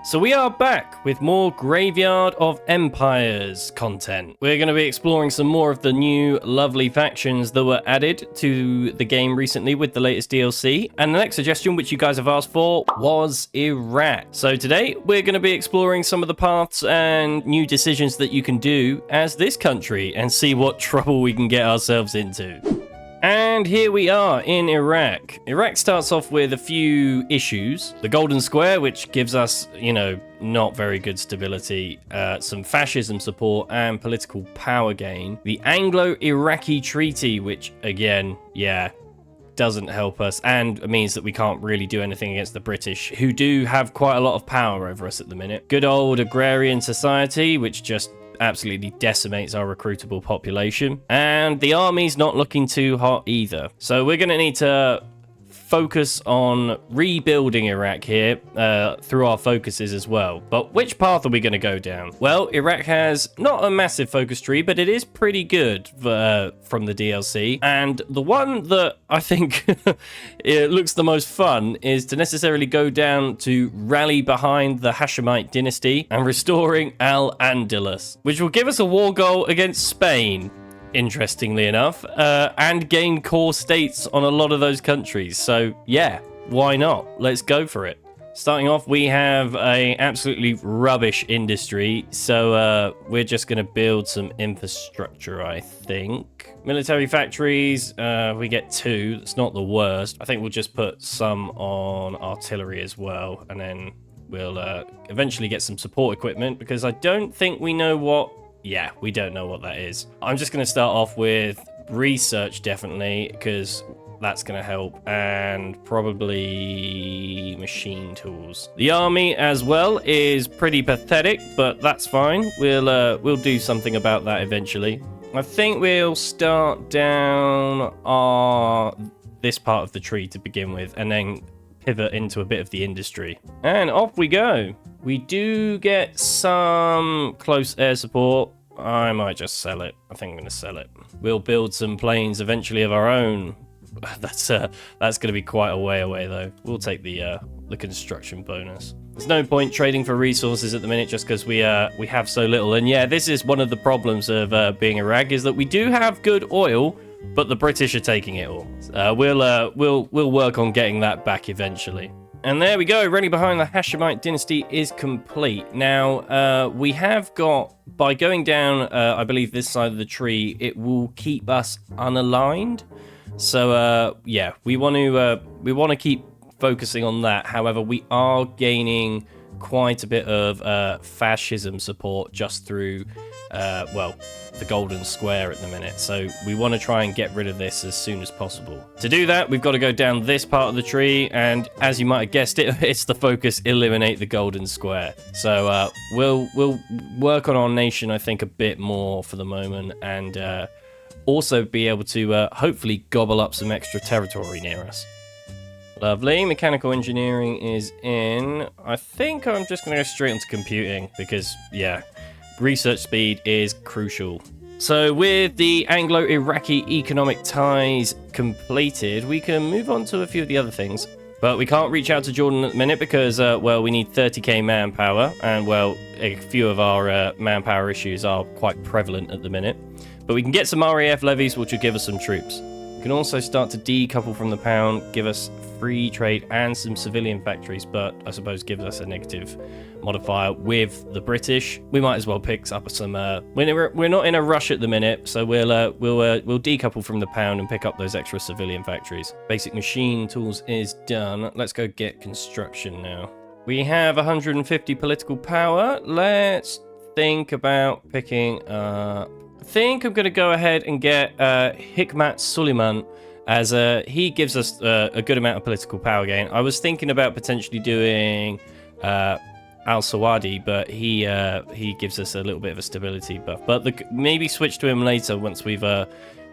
So we are back with more Graveyard of Empires content. We're going to be exploring some more of the new lovely factions that were added to the game recently with the latest DLC. And the next suggestion, which you guys have asked for, was Iraq. So today we're going to be exploring some of the paths and new decisions that you can do as this country and see what trouble we can get ourselves into. And here we are in Iraq. Iraq starts off with a few issues. The Golden Square, which gives us, not very good stability, some fascism support and political power gain. The Anglo-Iraqi Treaty, which again, doesn't help us and means that we can't really do anything against the British, who do have quite a lot of power over us at the minute. Good old agrarian society, which just absolutely decimates our recruitable population, and the army's not looking too hot either. So we're going to need to focus on rebuilding Iraq here through our focuses as well. But which path are we going to go down? Well, Iraq has not a massive focus tree, but it is pretty good from the DLC. And the one that I think it looks the most fun is to necessarily go down to rally behind the Hashemite dynasty and restoring Al-Andalus, which will give us a war goal against Spain, interestingly enough, and gain core states on a lot of those countries. So yeah, why not? Let's go for it. Starting off, we have a absolutely rubbish industry, so we're just going to build some infrastructure, I think. Military factories, we get 2. That's not the worst. I think we'll just put some on artillery as well, and then we'll eventually get some support equipment, because I don't think we know what... Yeah, we don't know what that is. I'm just going to start off with research, definitely, because that's going to help, and probably machine tools. The army as well is pretty pathetic, but that's fine. We'll do something about that eventually. I think we'll start down this part of the tree to begin with, and then pivot into a bit of the industry. And off we go. We do get some close air support. I might just sell it. I think I'm going to sell it. We'll build some planes eventually of our own. That's going to be quite a way away, though. We'll take the construction bonus. There's no point trading for resources at the minute just because we have so little. And yeah, this is one of the problems of being Iraq, is that we do have good oil, but the British are taking it all. We'll work on getting that back eventually. And there we go, rally behind the Hashemite dynasty is complete. Now, we have got, by going down, I believe this side of the tree, it will keep us unaligned. So, yeah, we want to keep focusing on that. However, we are gaining quite a bit of fascism support just through, the Golden Square at the minute. So we want to try and get rid of this as soon as possible. To do that, we've got to go down this part of the tree, and as you might have guessed it, it's the focus: eliminate the Golden Square. So we'll work on our nation, I think, a bit more for the moment, and also be able to hopefully gobble up some extra territory near us. Lovely. Mechanical engineering is in. I think I'm just going to go straight into computing because, yeah, research speed is crucial. So with the Anglo-Iraqi economic ties completed, we can move on to a few of the other things. But we can't reach out to Jordan at the minute because, we need 30k manpower. And, a few of our manpower issues are quite prevalent at the minute. But we can get some RAF levies, which will give us some troops. We can also start to decouple from the pound, give us free trade and some civilian factories, but I suppose gives us a negative modifier with the British. We might as well pick up some. We're not in a rush at the minute, so we'll decouple from the pound and pick up those extra civilian factories. Basic machine tools is done. Let's go get construction now. We have 150 political power. Let's think about picking up. I think I'm going to go ahead and get Hikmat Suleiman, as he gives us a good amount of political power gain. I was thinking about potentially doing Al-Sawadi, but he gives us a little bit of a stability buff. But maybe switch to him later once we've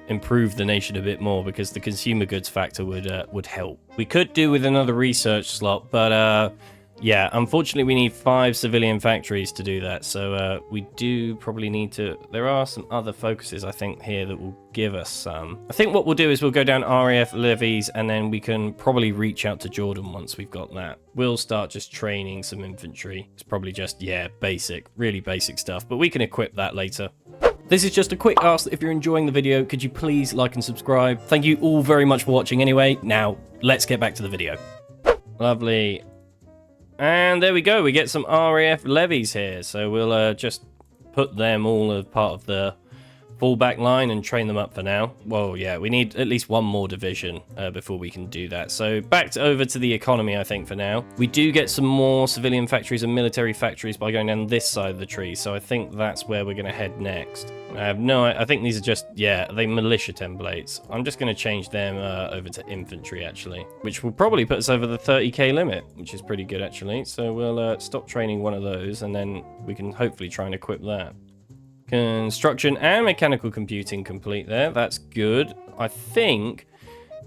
improved the nation a bit more, because the consumer goods factor would help. We could do with another research slot, but Yeah, unfortunately we need 5 civilian factories to do that, so we do probably need to... There are some other focuses, I think, here that will give us some. I think what we'll do is we'll go down RAF levies, and then we can probably reach out to Jordan once we've got that. We'll start just training some infantry. It's probably just, yeah, basic, really basic stuff, but we can equip that later. This is just a quick ask that if you're enjoying the video, could you please like and subscribe? Thank you all very much for watching anyway. Now, let's get back to the video. Lovely. And there we go, we get some RAF levies here, so we'll just put them all as part of the fallback line and train them up for now. Well, yeah, we need at least one more division before we can do that. So back over to the economy, I think, for now. We do get some more civilian factories and military factories by going down this side of the tree, so I think that's where we're going to head next. I think these are just, yeah, they militia templates. I'm just going to change them over to infantry, actually, which will probably put us over the 30k limit, which is pretty good, actually. So we'll stop training one of those, and then we can hopefully try and equip that. Construction and mechanical computing complete there. That's good. I think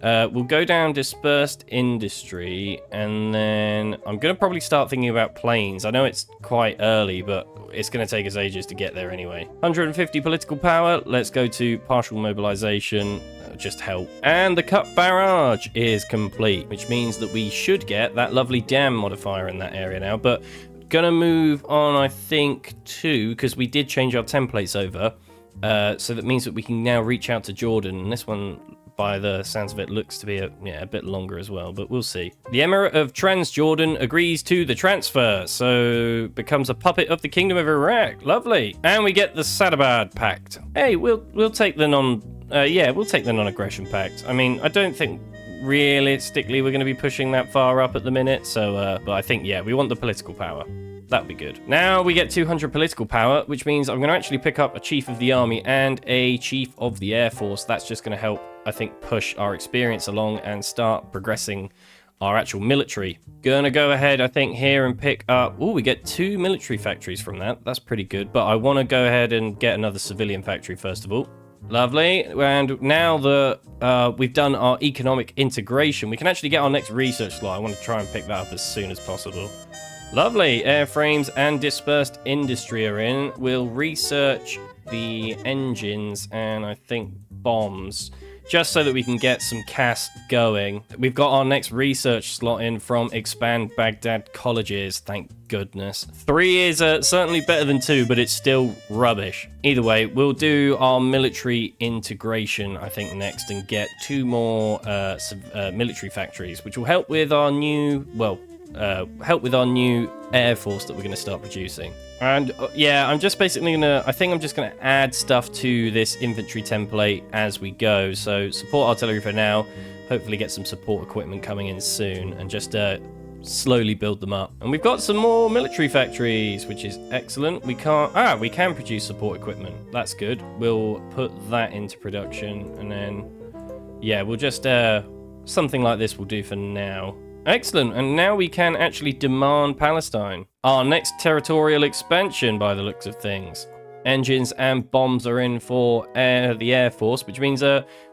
we'll go down dispersed industry, and then I'm going to probably start thinking about planes. I know it's quite early, but it's going to take us ages to get there anyway. 150 political power. Let's go to partial mobilization. That'll just help. And the cut barrage is complete, which means that we should get that lovely dam modifier in that area now, but gonna move on, I think, too, because we did change our templates over, so that means that we can now reach out to Jordan, and this one, by the sounds of it, looks to be a bit longer as well, but we'll see. The Emirate of Transjordan agrees to the transfer, so becomes a puppet of the Kingdom of Iraq. Lovely. And we get the Sadabad Pact. Hey, we'll take the we'll take the non-aggression pact. I mean, I don't think realistically we're going to be pushing that far up at the minute, so but I think, yeah, we want the political power. That'd be good. Now we get 200 political power, which means I'm going to actually pick up a chief of the army and a chief of the air force. That's just going to help, I think, push our experience along and start progressing our actual military. Gonna go ahead, I think, here and pick up... Oh, we get 2 military factories from that. That's pretty good, but I want to go ahead and get another civilian factory first of all. Lovely. And now that we've done our economic integration, we can actually get our next research slot. I want to try and pick that up as soon as possible. Lovely. Airframes and dispersed industry are in. We'll research the engines and I think bombs, just so that we can get some CAS going. We've got our next research slot in from Expand Baghdad Colleges, thank goodness. 3 is certainly better than 2, but it's still rubbish. Either way, we'll do our military integration, I think, next, and get 2 more military factories, which will help with our new, air force that we're going to start producing. And yeah, I'm just basically I think I'm just gonna add stuff to this infantry template as we go. So support artillery for now, hopefully get some support equipment coming in soon, and just slowly build them up. And we've got some more military factories, which is excellent. We can produce support equipment. That's good. We'll put that into production, and then yeah, we'll just something like this will do for now. Excellent, and now we can actually demand Palestine. Our next territorial expansion, by the looks of things. Engines and bombs are in for the Air Force, which means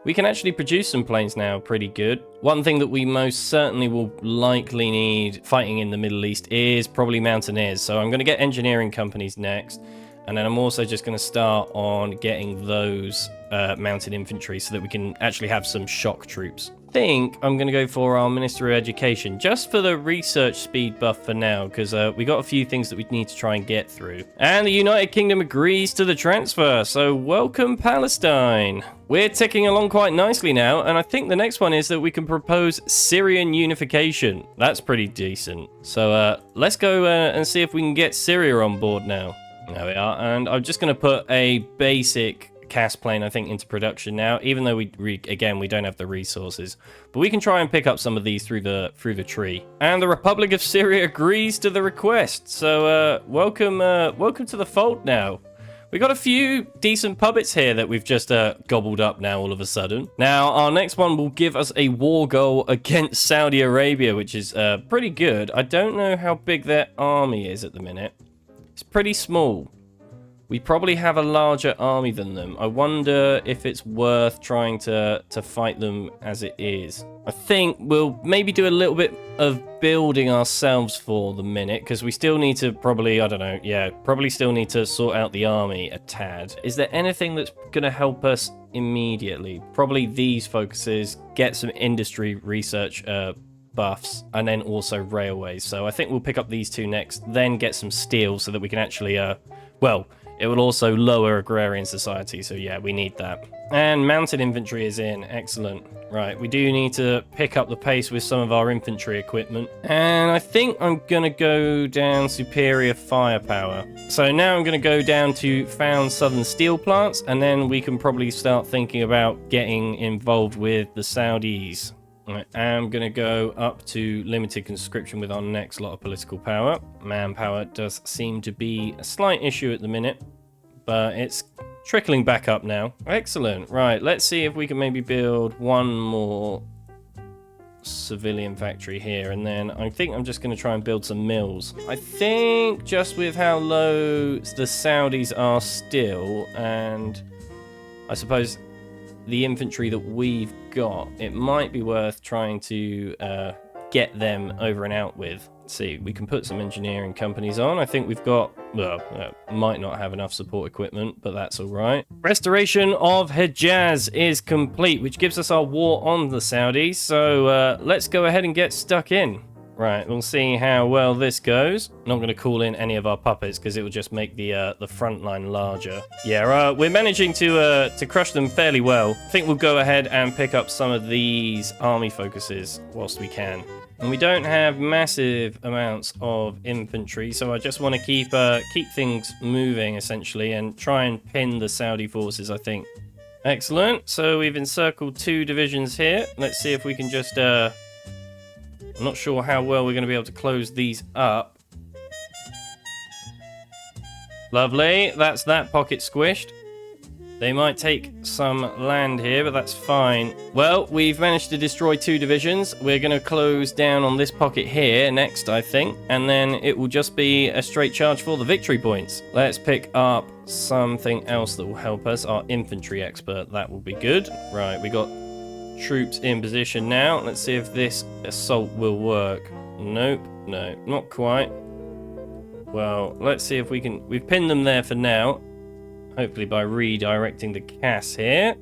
we can actually produce some planes now pretty good. One thing that we most certainly will likely need fighting in the Middle East is probably mountaineers. So I'm going to get engineering companies next, and then I'm also just going to start on getting those mounted infantry so that we can actually have some shock troops. I think I'm going to go for our Minister of Education, just for the research speed buff for now, because we got a few things that we need to try and get through. And the United Kingdom agrees to the transfer, so welcome Palestine. We're ticking along quite nicely now, and I think the next one is that we can propose Syrian unification. That's pretty decent. So let's go and see if we can get Syria on board now. There we are, and I'm just going to put a basic CAS plane, I think, into production now, even though we don't have the resources, but we can try and pick up some of these through the tree. And the Republic of Syria agrees to the request, so welcome to the fold now. We got a few decent puppets here that we've just gobbled up now all of a sudden. Now our next one will give us a war goal against Saudi Arabia, which is pretty good. I don't know how big their army is at the minute. It's pretty small. We probably have a larger army than them. I wonder if it's worth trying to fight them as it is. I think we'll maybe do a little bit of building ourselves for the minute, because we still need to probably, I don't know, yeah, probably still need to sort out the army a tad. Is there anything that's going to help us immediately? Probably these focuses, get some industry research buffs, and then also railways. So I think we'll pick up these two next, then get some steel so that we can actually, well, it will also lower agrarian society, so yeah, we need that. And mounted infantry is in. Excellent. Right, we do need to pick up the pace with some of our infantry equipment. And I think I'm going to go down superior firepower. So now I'm going to go down to found southern steel plants, and then we can probably start thinking about getting involved with the Saudis. I am going to go up to limited conscription with our next lot of political power. Manpower does seem to be a slight issue at the minute, but it's trickling back up now. Excellent. Right, let's see if we can maybe build one more civilian factory here, and then I think I'm just going to try and build some mills. I think just with how low the Saudis are still, and I suppose the infantry that we've got, it might be worth trying to get them over and out with. Let's see, we can put some engineering companies on. I think we've got, well, might not have enough support equipment, but that's all right. Restoration of Hejaz is complete, which gives us our war on the Saudis. So let's go ahead and get stuck in. Right, we'll see how well this goes. Not going to call in any of our puppets because it will just make the front line larger. Yeah, we're managing to crush them fairly well. I think we'll go ahead and pick up some of these army focuses whilst we can. And we don't have massive amounts of infantry, so I just want to keep things moving essentially and try and pin the Saudi forces, I think. Excellent. So we've encircled 2 divisions here. Let's see if we can just I'm not sure how well we're going to be able to close these up. Lovely. That's that pocket squished. They might take some land here, but that's fine. Well, we've managed to destroy 2 divisions. We're going to close down on this pocket here next, I think. And then it will just be a straight charge for the victory points. Let's pick up something else that will help us. Our infantry expert. That will be good. Right, we got troops in position now. Let's see if this assault will work. Nope, no, not quite. Well, let's see if we can... We've pinned them there for now. Hopefully by redirecting the CAS here.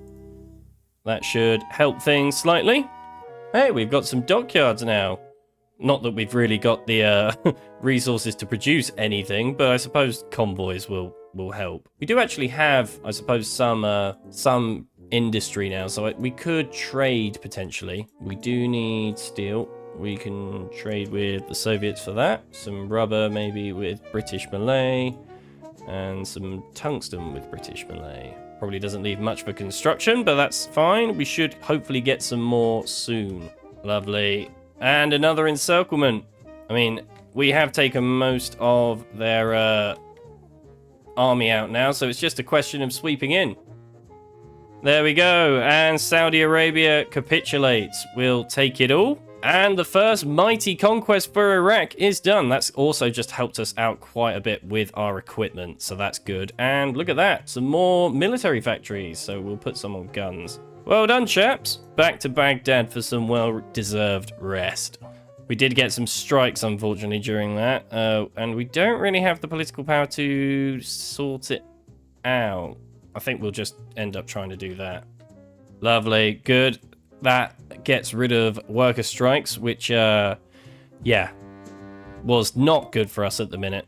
That should help things slightly. Hey, we've got some dockyards now. Not that we've really got the resources to produce anything, but I suppose convoys will help. We do actually have, I suppose, some industry now, so we could trade potentially. We do need steel. We can trade with the Soviets for that. Some rubber maybe with British Malay, and some tungsten with British Malay. Probably doesn't leave much for construction, but that's fine. We should hopefully get some more soon. Lovely. And another encirclement. I mean, we have taken most of their army out now, so it's just a question of sweeping in. There we go, and Saudi Arabia capitulates. We'll take it all. And the first mighty conquest for Iraq is done. That's also just helped us out quite a bit with our equipment, so that's good. And look at that, some more military factories, so we'll put some on guns. Well done, chaps. Back to Baghdad for some well-deserved rest. We did get some strikes, unfortunately, during that, and we don't really have the political power to sort it out. I think we'll just end up trying to do that. Lovely. Good. That gets rid of worker strikes, which, yeah, was not good for us at the minute.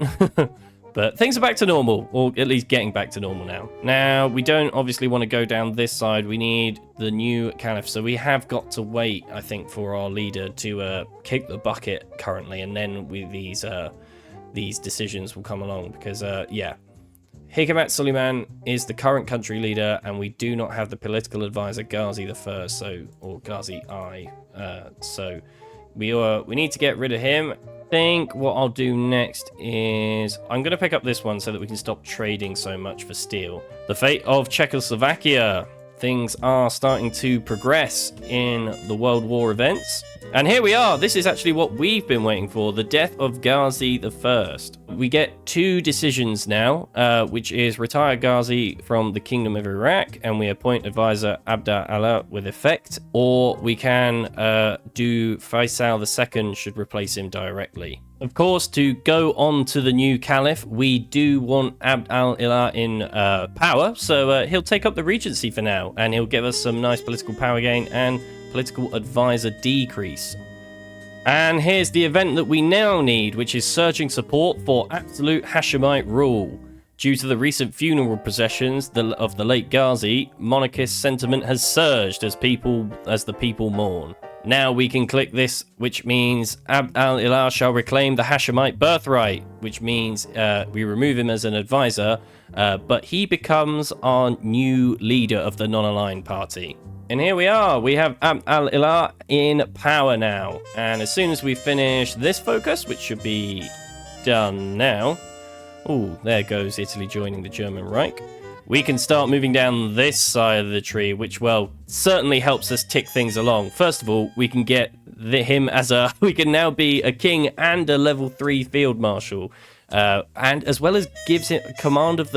But things are back to normal, or at least getting back to normal now. Now, we don't obviously want to go down this side. We need the new caliph. So we have got to wait, I think, for our leader to kick the bucket currently. And then with these decisions will come along because, yeah. Hikmat Suleiman is the current country leader, and we do not have the political advisor Ghazi the First, or Ghazi I. So we need to get rid of him. I think what I'll do next is I'm going to pick up this one so that we can stop trading so much for steel. The fate of Czechoslovakia. things are starting to progress in the World War events. And here we are. This is actually what we've been waiting for, the death of Ghazi I. We get 2 decisions now, which is retire Ghazi from the Kingdom of Iraq, and we appoint advisor Abd-Allah with effect, or we can do Faisal II should replace him directly. Of course, to go on to the new caliph, we do want Abd al-Ilah in power, so he'll take up the regency for now, and he'll give us some nice political power gain and political advisor decrease. And here's the event that we now need, which is surging support for absolute Hashemite rule. Due to the recent funeral processions of the late Ghazi, monarchist sentiment has surged as the people mourn. Now we can click this, which means Abd al-Ilah shall reclaim the Hashemite birthright, which means we remove him as an advisor, but he becomes our new leader of the non-aligned party. And here we are, we have Abd al-Ilah in power now. And as soon as we finish this focus, which should be done now. Oh, there goes Italy joining the German Reich. We can start moving down this side of the tree, which, well, certainly helps us tick things along. First of all, we can get him as we can now be a king and a level 3 field marshal. And as well as gives him command of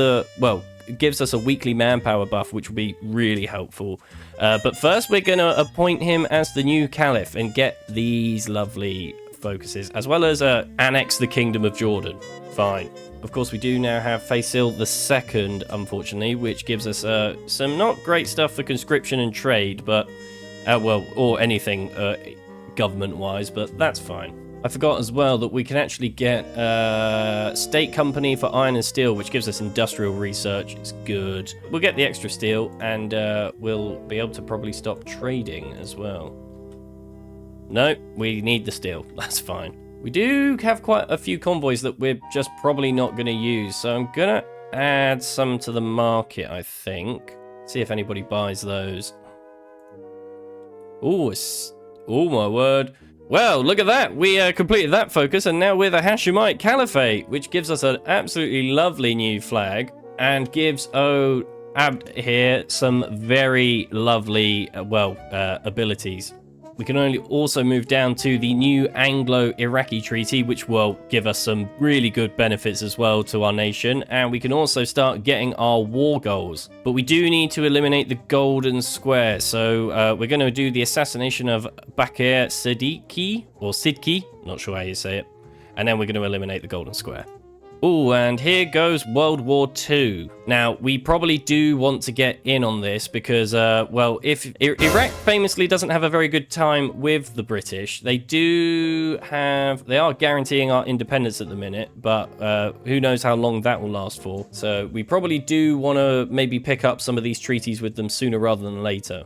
gives us a weekly manpower buff, which will be really helpful. But first, we're going to appoint him as the new caliph and get these lovely focuses, as well as annex the Kingdom of Jordan. Fine. Of course, we do now have Faisal II, unfortunately, which gives us some not great stuff for conscription and trade, but, or anything government-wise, but that's fine. I forgot as well that we can actually get State Company for Iron and Steel, which gives us industrial research. It's good. We'll get the extra steel, and we'll be able to probably stop trading as well. No, we need the steel. That's fine. We do have quite a few convoys that we're just probably not going to use, so I'm going to add some to the market, I think. See if anybody buys those. Oh, my word. Well, look at that. We completed that focus, and now we're the Hashemite Caliphate, which gives us an absolutely lovely new flag and gives Abd here some very lovely, abilities. We can only also move down to the new Anglo-Iraqi treaty, which will give us some really good benefits as well to our nation. And we can also start getting our war goals. But we do need to eliminate the golden square. So we're going to do the assassination of Bakr Siddiqui, not sure how you say it. And then we're going to eliminate the golden square. Oh, and here goes World War II. Now, we probably do want to get in on this because, if Iraq famously doesn't have a very good time with the British, they are guaranteeing our independence at the minute, but who knows how long that will last for. So we probably do want to maybe pick up some of these treaties with them sooner rather than later.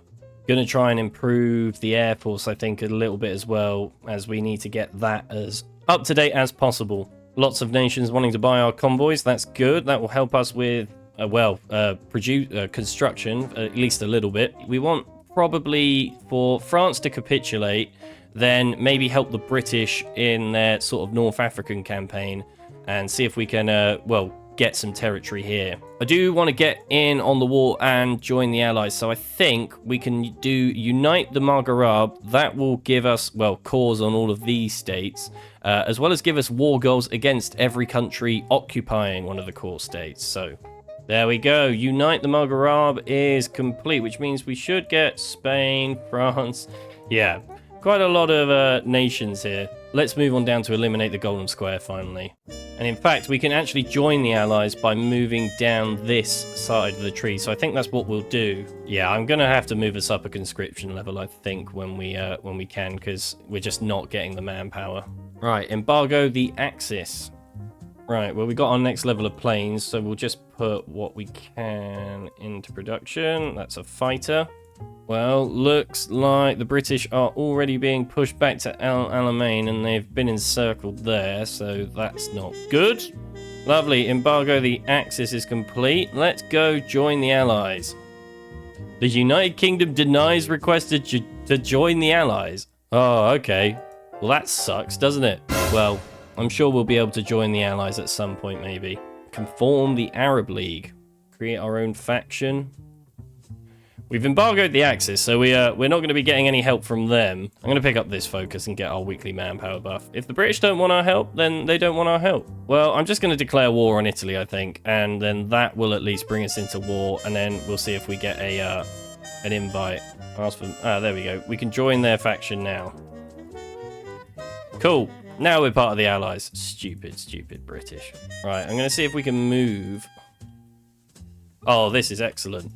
Gonna try and improve the Air Force, I think, a little bit as well, as we need to get that as up to date as possible. Lots of nations wanting to buy our convoys. That's good. That will help us with, construction, at least a little bit. We want probably for France to capitulate, then maybe help the British in their sort of North African campaign and see if we can, get some territory here. I do want to get in on the war and join the Allies, so I think we can do Unite the Maghreb. That will give us, cause on all of these states, as well as give us war goals against every country occupying one of the core states. So there we go. Unite the Maghreb is complete, which means we should get Spain, France. Yeah, quite a lot of nations here. Let's move on down to eliminate the golden square finally. And in fact, we can actually join the Allies by moving down this side of the tree. So I think that's what we'll do. Yeah, I'm going to have to move us up a conscription level, I think, when we can, because we're just not getting the manpower. Right, embargo the Axis. Right, well, we got our next level of planes, so we'll just put what we can into production. That's a fighter. Well, looks like the British are already being pushed back to Al Alamein, and they've been encircled there, so that's not good. Lovely, embargo the Axis is complete. Let's go join the Allies. The United Kingdom denies request to join the Allies. Oh, okay. Well, that sucks, doesn't it? Well, I'm sure we'll be able to join the Allies at some point, maybe. Conform the Arab League. Create our own faction. We've embargoed the Axis, so we're not going to be getting any help from them. I'm going to pick up this focus and get our weekly manpower buff. If the British don't want our help, then they don't want our help. Well, I'm just going to declare war on Italy, I think, and then that will at least bring us into war, and then we'll see if we get a an invite. Ask for, there we go. We can join their faction now. Cool. Now we're part of the Allies. Stupid, stupid British. Right, I'm going to see if we can move. Oh, this is excellent.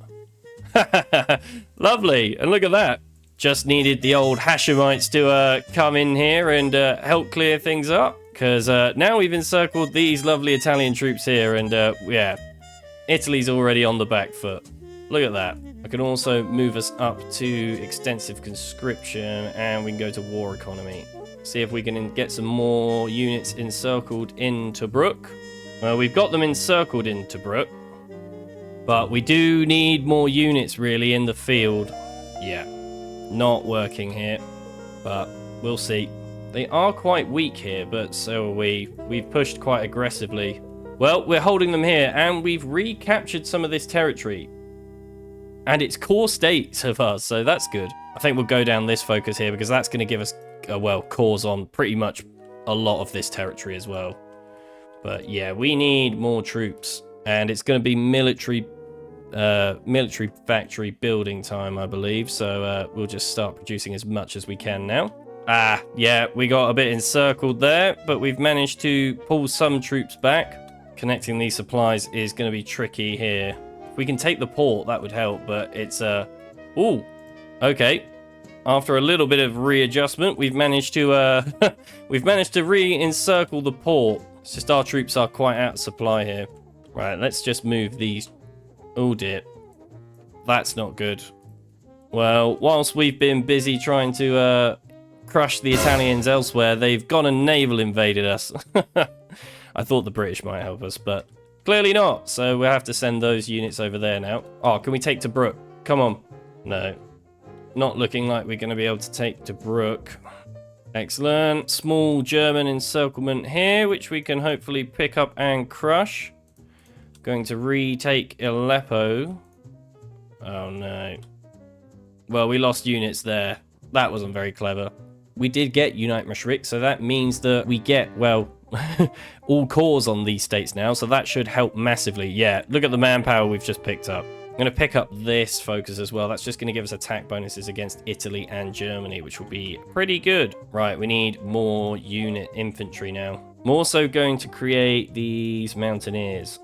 Lovely. And look at that. Just needed the old Hashemites to come in here and help clear things up. Because now we've encircled these lovely Italian troops here. And yeah, Italy's already on the back foot. Look at that. I can also move us up to extensive conscription. And we can go to war economy. See if we can get some more units encircled in Tobruk. Well, we've got them encircled in Tobruk. But we do need more units, really, in the field. Yeah, not working here. But we'll see. They are quite weak here, but so are we. We've pushed quite aggressively. Well, we're holding them here, and we've recaptured some of this territory. And it's core states of us, so that's good. I think we'll go down this focus here, because that's going to give us, well, cores on pretty much a lot of this territory as well. But yeah, we need more troops. And it's going to be military factory building time, I believe. So we'll just start producing as much as we can now. Ah, yeah, we got a bit encircled there, but we've managed to pull some troops back. Connecting these supplies is going to be tricky here. If we can take the port, that would help, but it's ooh, okay. After a little bit of readjustment, we've managed to re-encircle the port. It's just our troops are quite out of supply here. Right, let's just move these. Oh dear. That's not good. Well, whilst we've been busy trying to crush the Italians elsewhere, they've gone and naval invaded us. I thought the British might help us, but clearly not. So we'll have to send those units over there now. Oh, can we take Tobruk? Come on. No. Not looking like we're going to be able to take Tobruk. Excellent. Small German encirclement here, which we can hopefully pick up and crush. Going to retake Aleppo. Oh no. Well, we lost units there. That wasn't very clever. We did get Unite Mashriq, so that means that we get, well, all cores on these states now, so that should help massively. Yeah, look at the manpower we've just picked up. I'm going to pick up this focus as well. That's just going to give us attack bonuses against Italy and Germany, which will be pretty good. Right, we need more unit infantry now. I'm also going to create these mountaineers.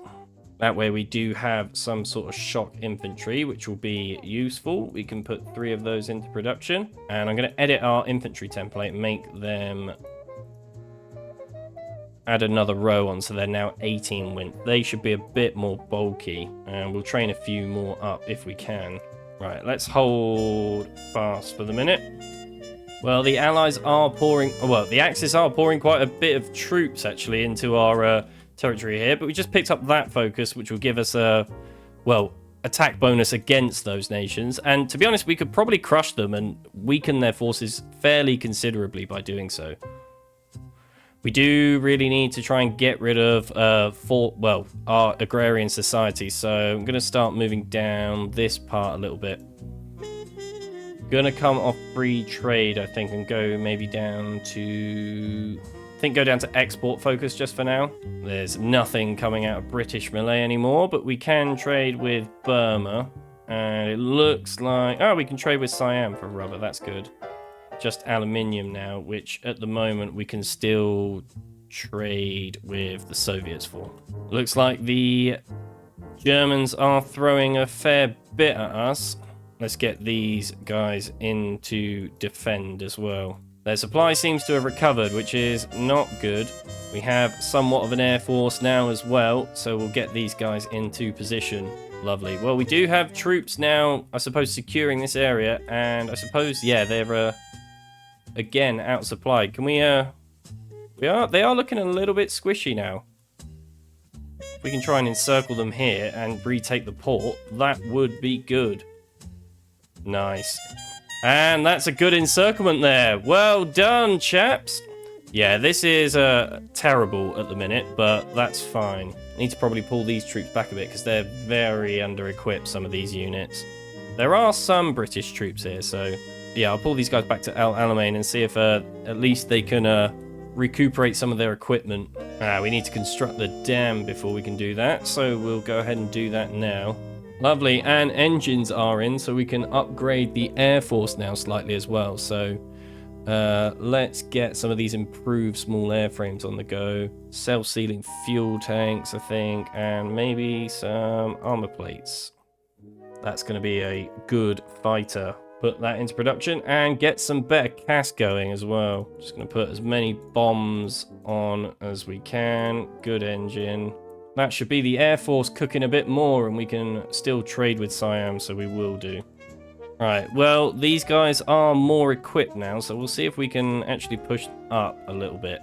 That way we do have some sort of shock infantry, which will be useful. We can put 3 of those into production. And I'm going to edit our infantry template, make them... add another row on, so they're now 18 win. They should be a bit more bulky. And we'll train a few more up if we can. Right, let's hold fast for the minute. Well, the Allies are pouring... well, the Axis are pouring quite a bit of troops, actually, into our... territory here, but we just picked up that focus, which will give us a, well, attack bonus against those nations. And to be honest, we could probably crush them and weaken their forces fairly considerably by doing so. We do really need to try and get rid of our agrarian society. So I'm going to start moving down this part a little bit. Going to come off free trade, I think, and go maybe down to... go down to export focus just for now. There's nothing coming out of British Malay anymore, but we can trade with Burma. And it looks like... oh, we can trade with Siam for rubber. That's good. Just aluminium now, which at the moment we can still trade with the Soviets for. Looks like the Germans are throwing a fair bit at us. Let's get these guys in to defend as well. Their supply seems to have recovered, which is not good. We have somewhat of an air force now as well, so we'll get these guys into position. Lovely. Well, we do have troops now, I suppose, securing this area, and I suppose, yeah, they're, again, outsupplied. Can we, they are looking a little bit squishy now. If we can try and encircle them here and retake the port, that would be good. Nice. And that's a good encirclement there. Well done, chaps. Yeah, this is terrible at the minute, but that's fine. Need to probably pull these troops back a bit because they're very under-equipped, some of these units. There are some British troops here, so yeah, I'll pull these guys back to Al Alamein and see if at least they can recuperate some of their equipment. We need to construct the dam before we can do that, so we'll go ahead and do that now. Lovely, and engines are in, so we can upgrade the Air Force now slightly as well. So let's get some of these improved small airframes on the go. Self-sealing fuel tanks, I think, and maybe some armor plates. That's going to be a good fighter. Put that into production and get some better CAS going as well. Just going to put as many bombs on as we can. Good engine. That should be the Air Force cooking a bit more, and we can still trade with Siam, so we will do. Right, well, these guys are more equipped now, so we'll see if we can actually push up a little bit.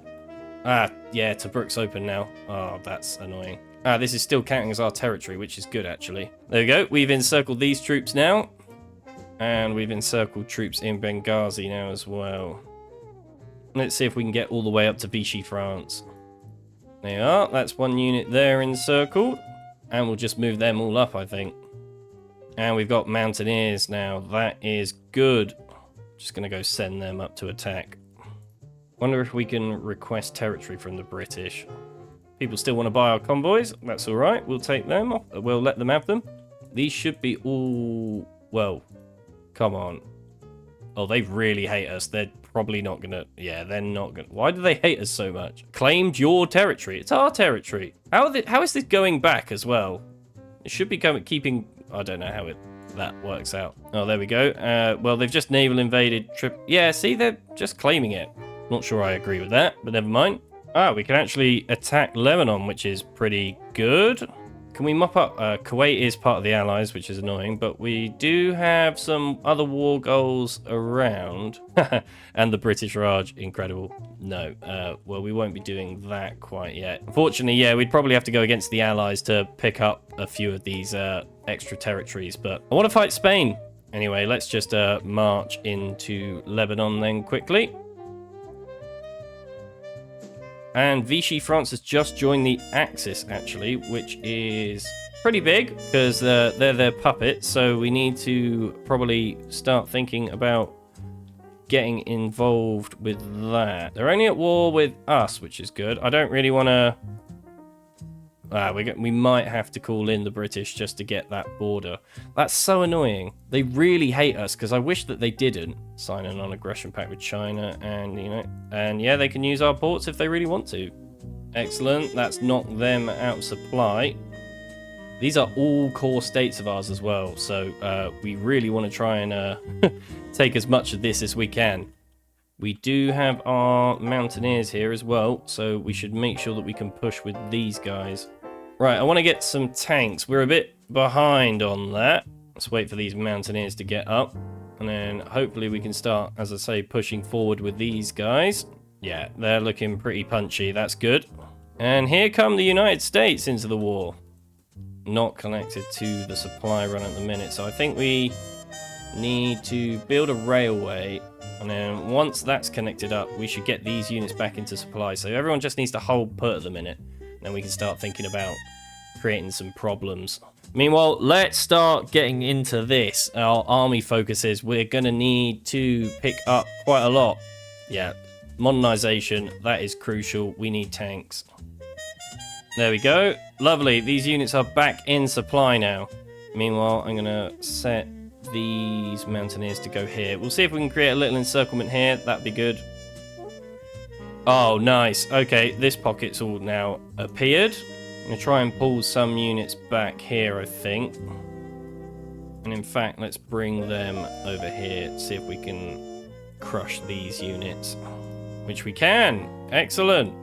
Yeah, Tobruk's open now. Oh, that's annoying. This is still counting as our territory, which is good, actually. There we go. We've encircled these troops now. And we've encircled troops in Benghazi now as well. Let's see if we can get all the way up to Vichy, France. There you are. That's one unit there encircled. And we'll just move them all up, I think. And we've got Mountaineers now. That is good. Just going to go send them up to attack. Wonder if we can request territory from the British. People still want to buy our convoys. That's all right. We'll take them off. We'll let them have them. These should be all... Well, come on. Oh, they really hate us. They're probably not going to... Yeah, they're not going to... Why do they hate us so much? Claimed your territory. It's our territory. How is this going back as well? It should be keeping... I don't know how that works out. Oh, there we go. Well, they've just naval invaded... Yeah, see, they're just claiming it. Not sure I agree with that, but never mind. We can actually attack Lebanon, which is pretty good. Can we mop up? Kuwait is part of the Allies, which is annoying, but we do have some other war goals around. And the British Raj, incredible. No, well, we won't be doing that quite yet. Unfortunately, yeah, we'd probably have to go against the Allies to pick up a few of these extra territories, but I want to fight Spain. Anyway, let's just march into Lebanon then quickly. And Vichy France has just joined the Axis, actually, which is pretty big because they're their puppets. So we need to probably start thinking about getting involved with that. They're only at war with us, which is good. I don't really want to... we might have to call in the British just to get that border. That's so annoying. They really hate us because I wish that they didn't sign a non-aggression pact with China, and yeah, they can use our ports if they really want to. Excellent. That's knocked them out of supply. These are all core states of ours as well, so we really want to try and take as much of this as we can. We do have our Mountaineers here as well, so we should make sure that we can push with these guys. Right, I want to get some tanks. We're a bit behind on that. Let's wait for these Mountaineers to get up. And then hopefully we can start, as I say, pushing forward with these guys. Yeah, they're looking pretty punchy. That's good. And here come the United States into the war. Not connected to the supply run at the minute. So I think we need to build a railway. And then once that's connected up, we should get these units back into supply. So everyone just needs to hold put at the minute. Then we can start thinking about creating some problems. Meanwhile, let's start getting into this. Our army focuses. We're going to need to pick up quite a lot. Yeah, modernization, that is crucial. We need tanks. There we go. Lovely. These units are back in supply now. Meanwhile, I'm going to set these Mountaineers to go here. We'll see if we can create a little encirclement here. That'd be good. Oh, nice. Okay, this pocket's all now appeared. I'm going to try and pull some units back here, I think. And in fact, let's bring them over here. See if we can crush these units. Which we can. Excellent.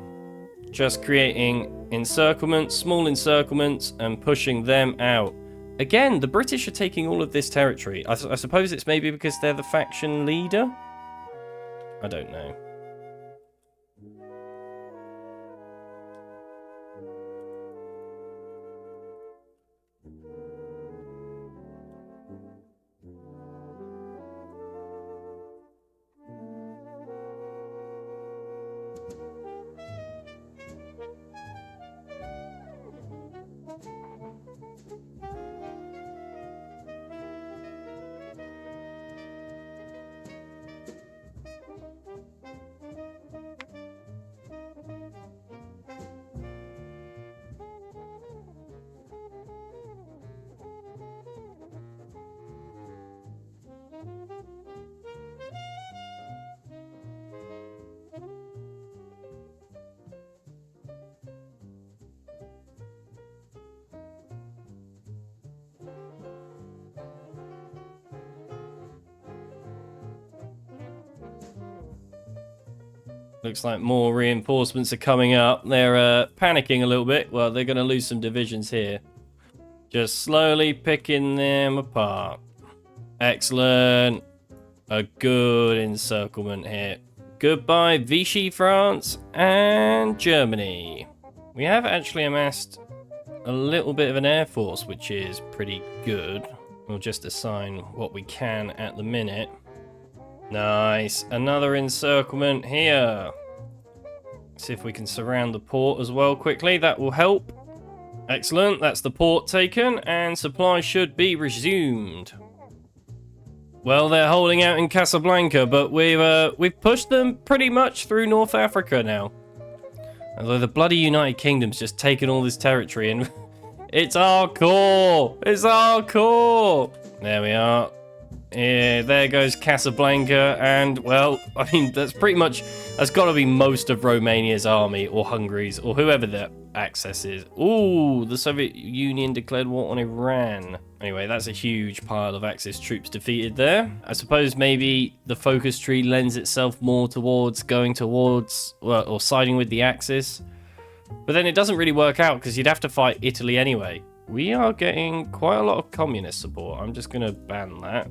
Just creating encirclements, small encirclements, and pushing them out. Again, the British are taking all of this territory. I suppose it's maybe because they're the faction leader? I don't know. Looks like more reinforcements are coming up. They're panicking a little bit. Well, they're going to lose some divisions here. Just slowly picking them apart. Excellent. A good encirclement here. Goodbye, Vichy, France, and Germany. We have actually amassed a little bit of an air force, which is pretty good. We'll just assign what we can at the minute. Nice. Another encirclement here. See if we can surround the port as well quickly. That will help. Excellent. That's the port taken, and supply should be resumed. Well, they're holding out in Casablanca, but we've pushed them pretty much through North Africa now. Although the bloody United Kingdom's just taken all this territory, and it's our core. It's our core. There we are. Yeah, there goes Casablanca, and well, I mean, that's got to be most of Romania's army, or Hungary's, or whoever their access is. Ooh, the Soviet Union declared war on Iran. Anyway, that's a huge pile of Axis troops defeated there. I suppose maybe the focus tree lends itself more towards going towards, well, or siding with the Axis. But then it doesn't really work out, because you'd have to fight Italy anyway. We are getting quite a lot of communist support. I'm just going to ban that.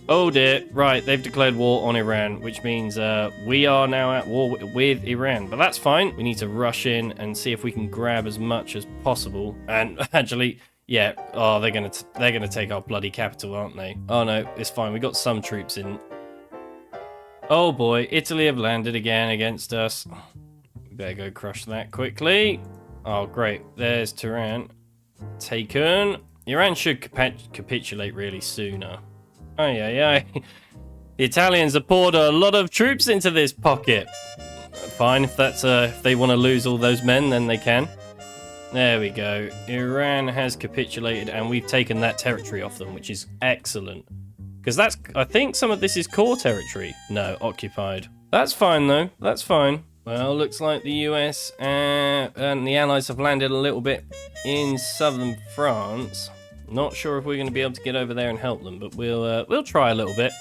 Oh dear. Right, they've declared war on Iran, which means we are now at war with Iran. But that's fine. We need to rush in and see if we can grab as much as possible. And actually, yeah. Oh, they're gonna take our bloody capital, aren't they? Oh no, it's fine. We got some troops in. Oh boy, Italy have landed again against us. We better go crush that quickly. Oh great, there's Tehran. Taken. Iran should capitulate really sooner. Oh yeah. The Italians have poured a lot of troops into this pocket. Fine, if that's if they want to lose all those men, then they can. There we go. Iran has capitulated, and we've taken that territory off them, which is excellent. Because I think some of this is core territory. No, occupied. That's fine though. That's fine. Well, looks like the US and the Allies have landed a little bit in southern France. Not sure if we're going to be able to get over there and help them, but we'll try a little bit.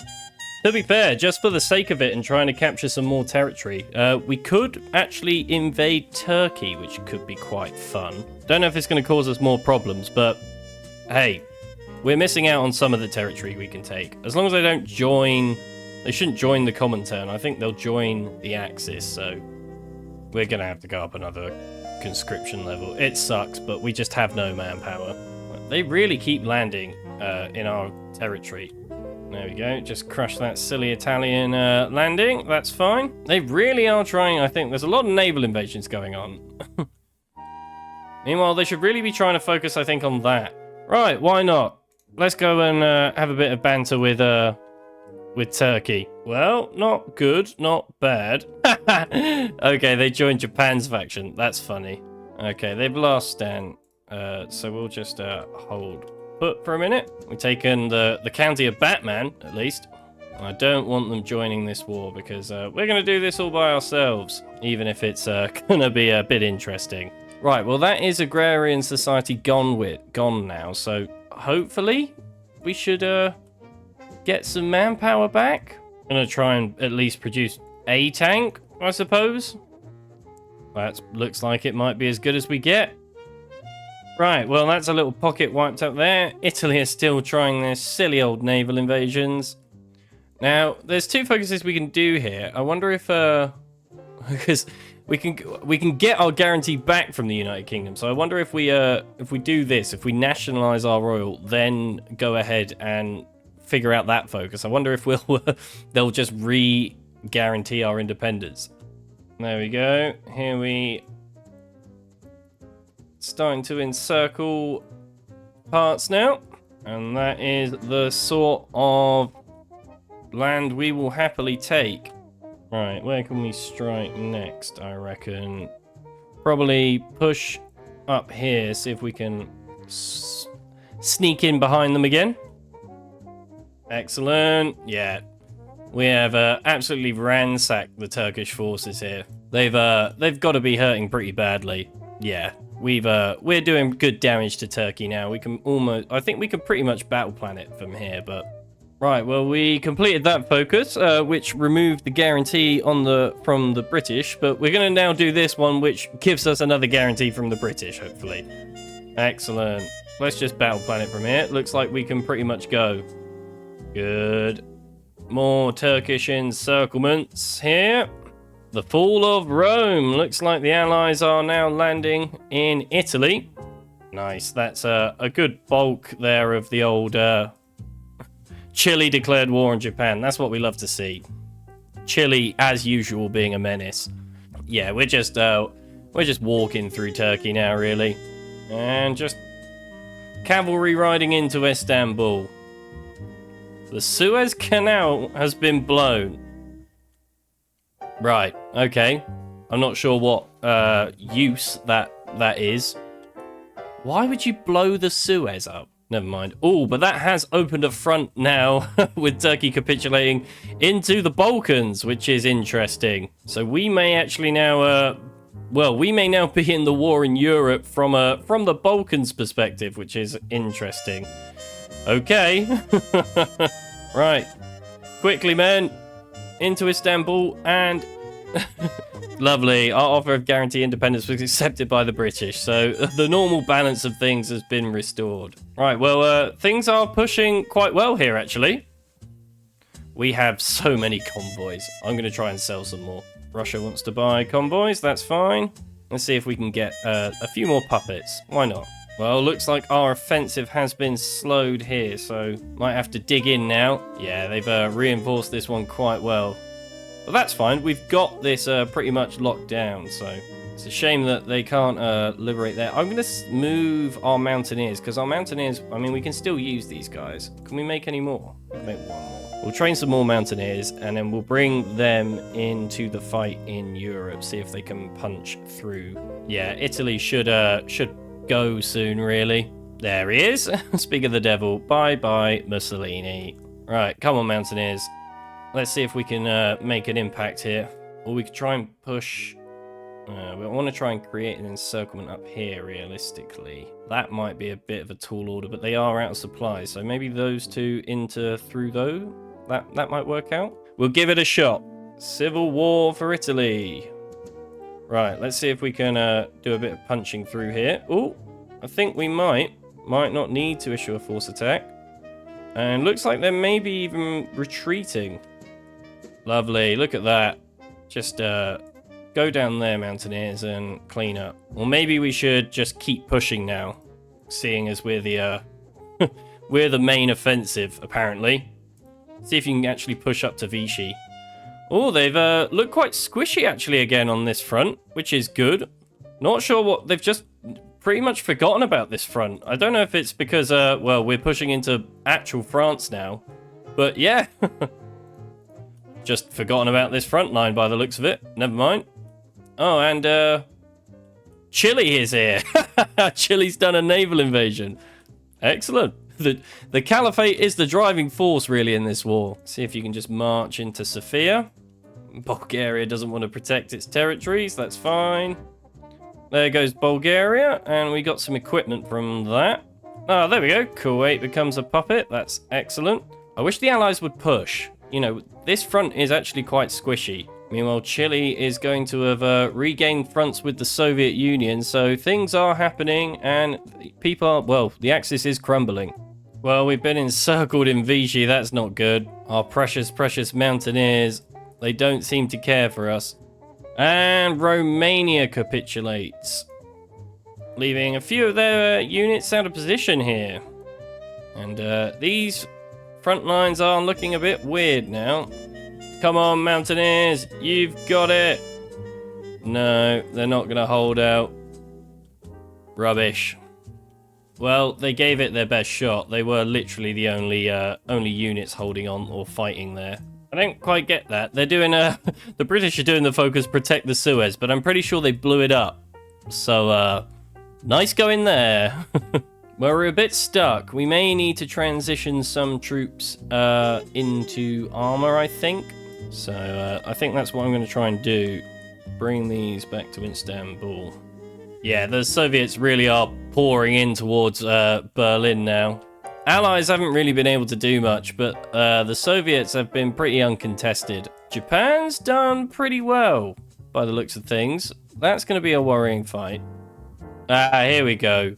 To be fair, just for the sake of it and trying to capture some more territory, we could actually invade Turkey, which could be quite fun. Don't know if it's going to cause us more problems, but hey, we're missing out on some of the territory we can take. As long as they don't join... They shouldn't join the Comintern. I think they'll join the Axis, so we're going to have to go up another conscription level. It sucks, but we just have no manpower. They really keep landing in our territory. There we go. Just crush that silly Italian landing. That's fine. They really are trying. I think there's a lot of naval invasions going on. Meanwhile, they should really be trying to focus, I think, on that. Right, why not? Let's go and have a bit of banter with Turkey. Well, not good, not bad. Okay, they joined Japan's faction. That's funny. Okay, they've lost stand. So we'll just hold put for a minute. We've taken the county of Batman, at least. I don't want them joining this war because we're going to do this all by ourselves, even if it's going to be a bit interesting. Right, well, that is agrarian society gone now, so hopefully we should get some manpower back. I'm going to try and at least produce a tank, I suppose. That looks like it might be as good as we get. Right, well, that's a little pocket wiped up there. Italy is still trying their silly old naval invasions. Now, there's two focuses we can do here. I wonder if, because we can get our guarantee back from the United Kingdom. So I wonder if we do this, if we nationalize our royal, then go ahead and figure out that focus. I wonder if they'll just re-guarantee our independence. There we go. Here we starting to encircle parts now, and that is the sort of land we will happily take. Right, where can we strike next? I reckon probably push up here, see if we can sneak in behind them again. Excellent. Yeah, we have absolutely ransacked the Turkish forces here. They've got to be hurting pretty badly. Yeah. We're doing good damage to Turkey now. We can I think we can pretty much battle plan it from here, but Right, well, we completed that focus, which removed the guarantee from the British, but we're going to now do this one, which gives us another guarantee from the British, hopefully. Excellent. Let's just battle plan it from here. Looks like we can pretty much go. Good. More Turkish encirclements here. The fall of Rome. Looks like the Allies are now landing in Italy. Nice. That's a good bulk there of the old... Chile declared war on Japan. That's what we love to see. Chile, as usual, being a menace. Yeah, we're just walking through Turkey now, really. And just cavalry riding into Istanbul. The Suez Canal has been blown. Right, okay. I'm not sure what use that is. Why would you blow the Suez up? Never mind. Oh, but that has opened a front now with Turkey capitulating into the Balkans, which is interesting. So we may actually now, we may now be in the war in Europe from the Balkans perspective, which is interesting. Okay. Right. Quickly, men. Into Istanbul and... Lovely. Our offer of guaranteed independence was accepted by the British, so the normal balance of things has been restored. Right, well, things are pushing quite well here, actually. We have so many convoys. I'm going to try and sell some more. Russia wants to buy convoys. That's fine. Let's see if we can get a few more puppets. Why not? Well, looks like our offensive has been slowed here, so might have to dig in now. Yeah, they've reinforced this one quite well. But that's fine. We've got this pretty much locked down, so it's a shame that they can't liberate there. I'm going to move our mountaineers, because our mountaineers, I mean, we can still use these guys. Can we make any more? Make one more. We'll train some more mountaineers, and then we'll bring them into the fight in Europe, see if they can punch through. Yeah, Italy should go soon, really. There he is. Speak of the devil. Bye-bye, Mussolini. Right, come on, mountaineers. Let's see if we can make an impact here. Or we could try and push... we want to try and create an encirclement up here, realistically. That might be a bit of a tall order, but they are out of supplies. So maybe those two through though? That might work out. We'll give it a shot. Civil war for Italy. Right, let's see if we can do a bit of punching through here. Oh, I think we might not need to issue a force attack. And looks like they're maybe even retreating. Lovely, look at that. Just go down there, mountaineers, and clean up. Or maybe we should just keep pushing now, seeing as we're the we're the main offensive, apparently. See if you can actually push up to Vichy. Oh, they've looked quite squishy actually again on this front, which is good. Not sure what they've just pretty much forgotten about this front. I don't know if it's because well, we're pushing into actual France now, but yeah. Just forgotten about this front line by the looks of it. Never mind. Oh, and Chile is here. Chile's done a naval invasion. Excellent. The Caliphate is the driving force, really, in this war. See if you can just march into Sofia. Bulgaria doesn't want to protect its territories. That's fine. There goes Bulgaria, and we got some equipment from that. Oh, there we go. Kuwait becomes a puppet. That's excellent. I wish the Allies would push. You know, this front is actually quite squishy. Meanwhile, Chile is going to have regained fronts with the Soviet Union, so things are happening, and people are, well, the Axis is crumbling. Well, we've been encircled in Vichy, that's not good. Our precious, precious mountaineers, they don't seem to care for us. And Romania capitulates, leaving a few of their units out of position here. And these front lines are looking a bit weird now. Come on, mountaineers, you've got it. No, they're not going to hold out. Rubbish. Well, they gave it their best shot. They were literally the only units holding on or fighting there. I don't quite get that. They're doing the British are doing the focus protect the Suez, but I'm pretty sure they blew it up. So, nice going there. Well, we're a bit stuck. We may need to transition some troops into armor, I think. So, I think that's what I'm going to try and do. Bring these back to Istanbul. Yeah, the Soviets really are pouring in towards Berlin now. Allies haven't really been able to do much, but the Soviets have been pretty uncontested. Japan's done pretty well, by the looks of things. That's going to be a worrying fight. Here we go.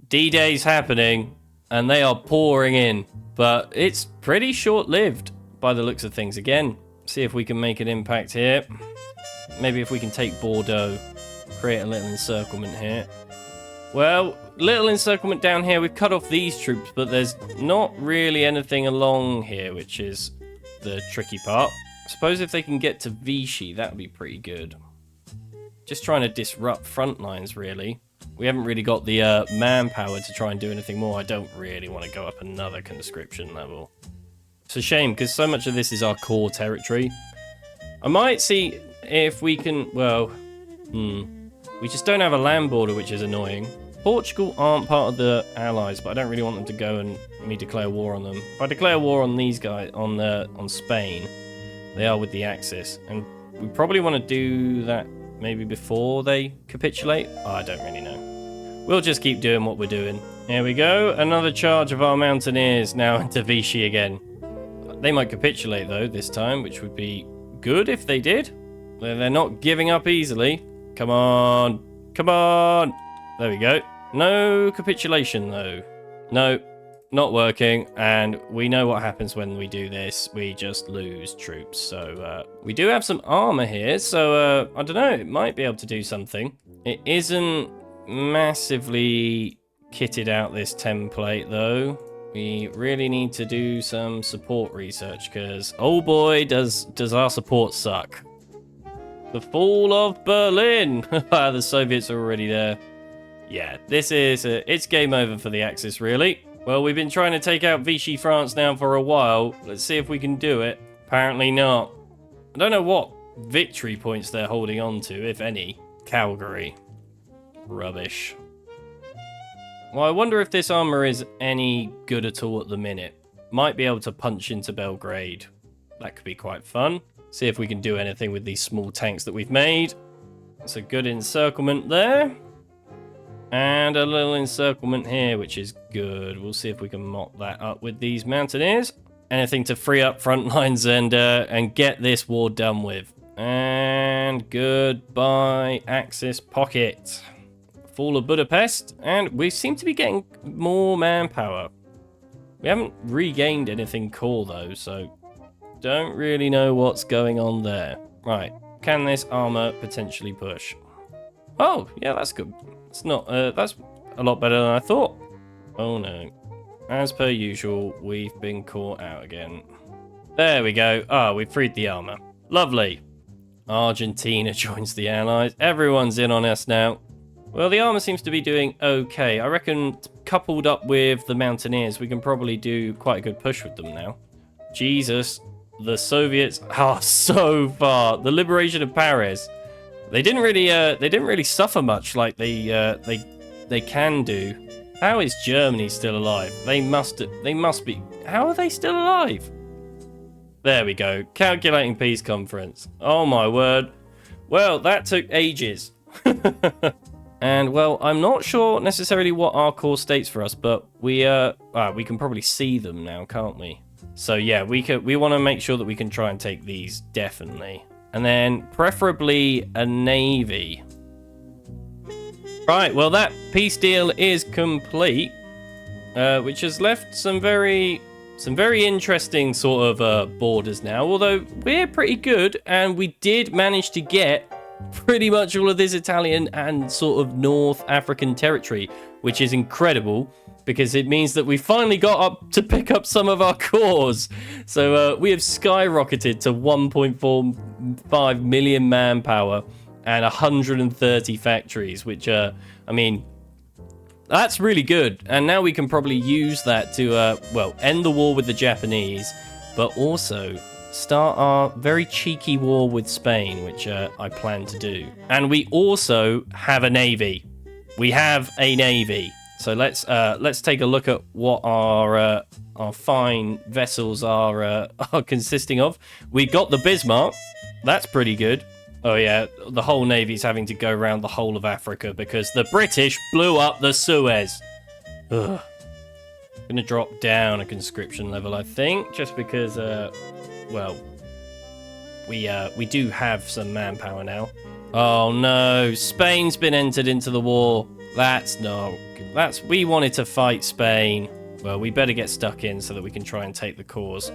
D-Day's happening, and they are pouring in. But it's pretty short-lived, by the looks of things. Again, see if we can make an impact here. Maybe if we can take Bordeaux, create a little encirclement here. Well, little encirclement down here. We've cut off these troops, but there's not really anything along here, which is the tricky part. I suppose if they can get to Vichy, that would be pretty good. Just trying to disrupt front lines, really. We haven't really got the manpower to try and do anything more. I don't really want to go up another conscription level. It's a shame, because so much of this is our core territory. I might see if we can... Well, we just don't have a land border, which is annoying. Portugal aren't part of the Allies, but I don't really want them to go and me declare war on them. If I declare war on these guys, on Spain, they are with the Axis. And we probably want to do that maybe before they capitulate. Oh, I don't really know. We'll just keep doing what we're doing. Here we go. Another charge of our mountaineers now into Vichy again. They might capitulate, though, this time, which would be good if they did. They're not giving up easily. Come on. Come on. There we go. No capitulation, though. No, not working. And we know what happens when we do this. We just lose troops. So we do have some armor here. So I don't know. It might be able to do something. It isn't massively kitted out, this template, though. We really need to do some support research because, oh boy, does our support suck. The fall of Berlin. The Soviets are already there. Yeah, this is it's game over for the Axis, really. Well, we've been trying to take out Vichy France now for a while. Let's see if we can do it. Apparently not. I don't know what victory points they're holding on to, if any. Calgary. Rubbish. Well, I wonder if this armor is any good at all at the minute. Might be able to punch into Belgrade. That could be quite fun. See if we can do anything with these small tanks that we've made. That's a good encirclement there. And a little encirclement here, which is good. We'll see if we can mop that up with these mountaineers. Anything to free up front lines and get this war done with. And goodbye, Axis pocket. Fall of Budapest. And we seem to be getting more manpower. We haven't regained anything core, though, so don't really know what's going on there. Right. Can this armor potentially push? Oh, yeah, that's good. It's not, that's a lot better than I thought. Oh no. As per usual, we've been caught out again. There we go. Oh, we freed the armor. Lovely. Argentina joins the Allies. Everyone's in on us now. Well, the armor seems to be doing okay. I reckon coupled up with the Mountaineers, we can probably do quite a good push with them now. Jesus. The Soviets are so far. The liberation of Paris. They didn't really suffer much like they can do. How is Germany still alive? They must be. How are they still alive? There we go. Calculating peace conference. Oh my word. Well, that took ages. And well, I'm not sure necessarily what our core states for us, but we can probably see them now, can't we? So yeah, we want to make sure that we can try and take these definitely. And then preferably a navy. Right, well that peace deal is complete, which has left some very interesting sort of borders now. Although we're pretty good, and we did manage to get pretty much all of this Italian and sort of North African territory, which is incredible. Because it means that we finally got up to pick up some of our cores. So we have skyrocketed to 1.45 million manpower and 130 factories, which, I mean, that's really good. And now we can probably use that to, well, end the war with the Japanese, but also start our very cheeky war with Spain, which I plan to do. And we also have a navy. We have a navy. So let's take a look at what our fine vessels are consisting of. We got the Bismarck. That's pretty good. Oh yeah, the whole navy's having to go around the whole of Africa because the British blew up the Suez. Ugh. Gonna drop down a conscription level, I think, just because, well, we do have some manpower now. Oh no, Spain's been entered into the war. We wanted to fight Spain. Well, we better get stuck in so that we can try and take the cause.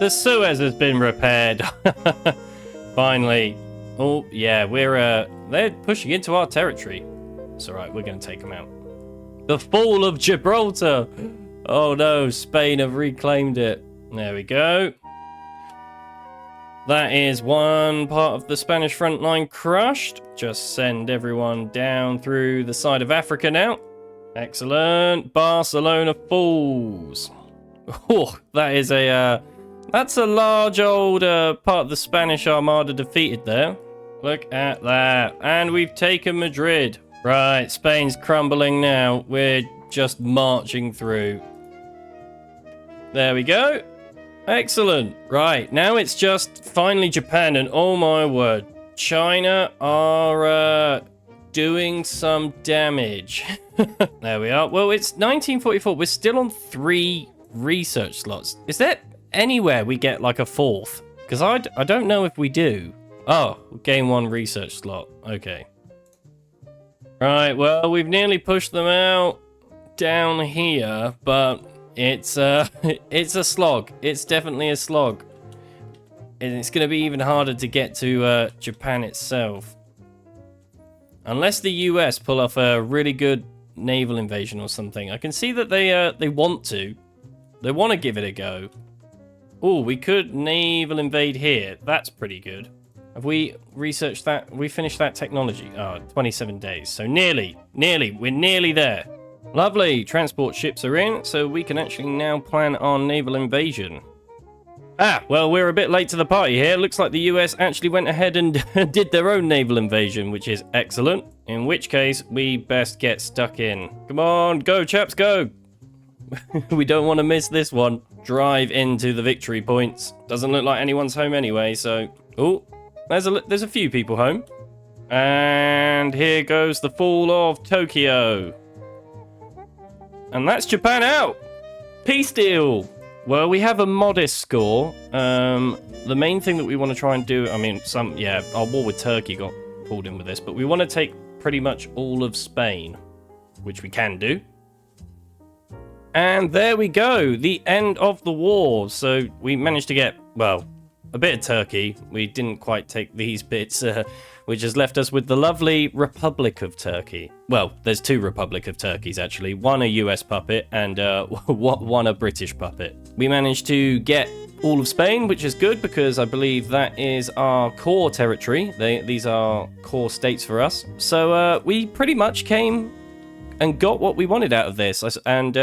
The Suez has been repaired. Finally. Oh, yeah, they're pushing into our territory. It's alright, we're going to take them out. The fall of Gibraltar. Oh no, Spain have reclaimed it. There we go. That is one part of the Spanish front line crushed. Just send everyone down through the side of Africa now. Excellent. Barcelona falls. Oh, that's a large old part of the Spanish Armada defeated there. Look at that. And we've taken Madrid. Right, Spain's crumbling now. We're just marching through. There we go. Excellent. Right, now it's just finally Japan, and oh my word, China are doing some damage. There we are. Well, it's 1944. We're still on 3 research slots. Is there anywhere we get like a 4th? Because I don't know if we do. Oh, gain 1 research slot. Okay. Right, well, we've nearly pushed them out down here, but it's a slog. It's definitely a slog. And it's going to be even harder to get to Japan itself. Unless the US pull off a really good naval invasion or something. I can see that they want to. They want to give it a go. Oh, we could naval invade here. That's pretty good. Have we researched that? We finished that technology. Oh, 27 days. So nearly. We're nearly there. Lovely. Transport ships are in, so we can actually now plan our naval invasion. Ah, well, we're a bit late to the party here. Looks like the US actually went ahead and did their own naval invasion, which is excellent. In which case, we best get stuck in. Come on, go, chaps, go. We don't want to miss this one. Drive into the victory points. Doesn't look like anyone's home anyway, so... Oh, there's a few people home. And here goes the fall of Tokyo. And that's Japan out. Peace deal. Well, we have a modest score. The main thing that we want to try and do, I mean, our war with Turkey got pulled in with this, but we want to take pretty much all of Spain, which we can do. And there we go, the end of the war. So we managed to get, well, a bit of Turkey. We didn't quite take these bits, which has left us with the lovely Republic of Turkey. Well, there's 2 Republic of Turkeys, actually. One a US puppet and one a British puppet. We managed to get all of Spain, which is good because I believe that is our core territory. These are core states for us. So we pretty much came and got what we wanted out of this. And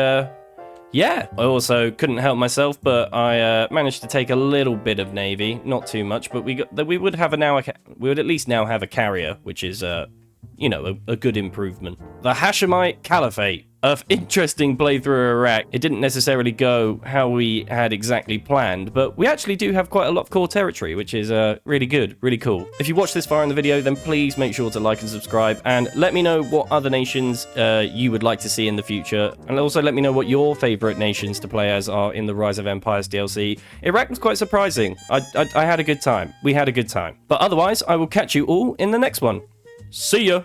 yeah, I also couldn't help myself, but I managed to take a little bit of navy, not too much, but we would at least now have a carrier, which is you know, a good improvement. The Hashemite Caliphate. Interesting playthrough of Iraq. It didn't necessarily go how we had exactly planned, but we actually do have quite a lot of core territory, which is really good, really cool. If you watched this far in the video, then please make sure to like and subscribe, and let me know what other nations you would like to see in the future, and also let me know what your favorite nations to play as are in the Rise of Empires DLC. Iraq was quite surprising. I had a good time. We had a good time. But otherwise, I will catch you all in the next one. See ya!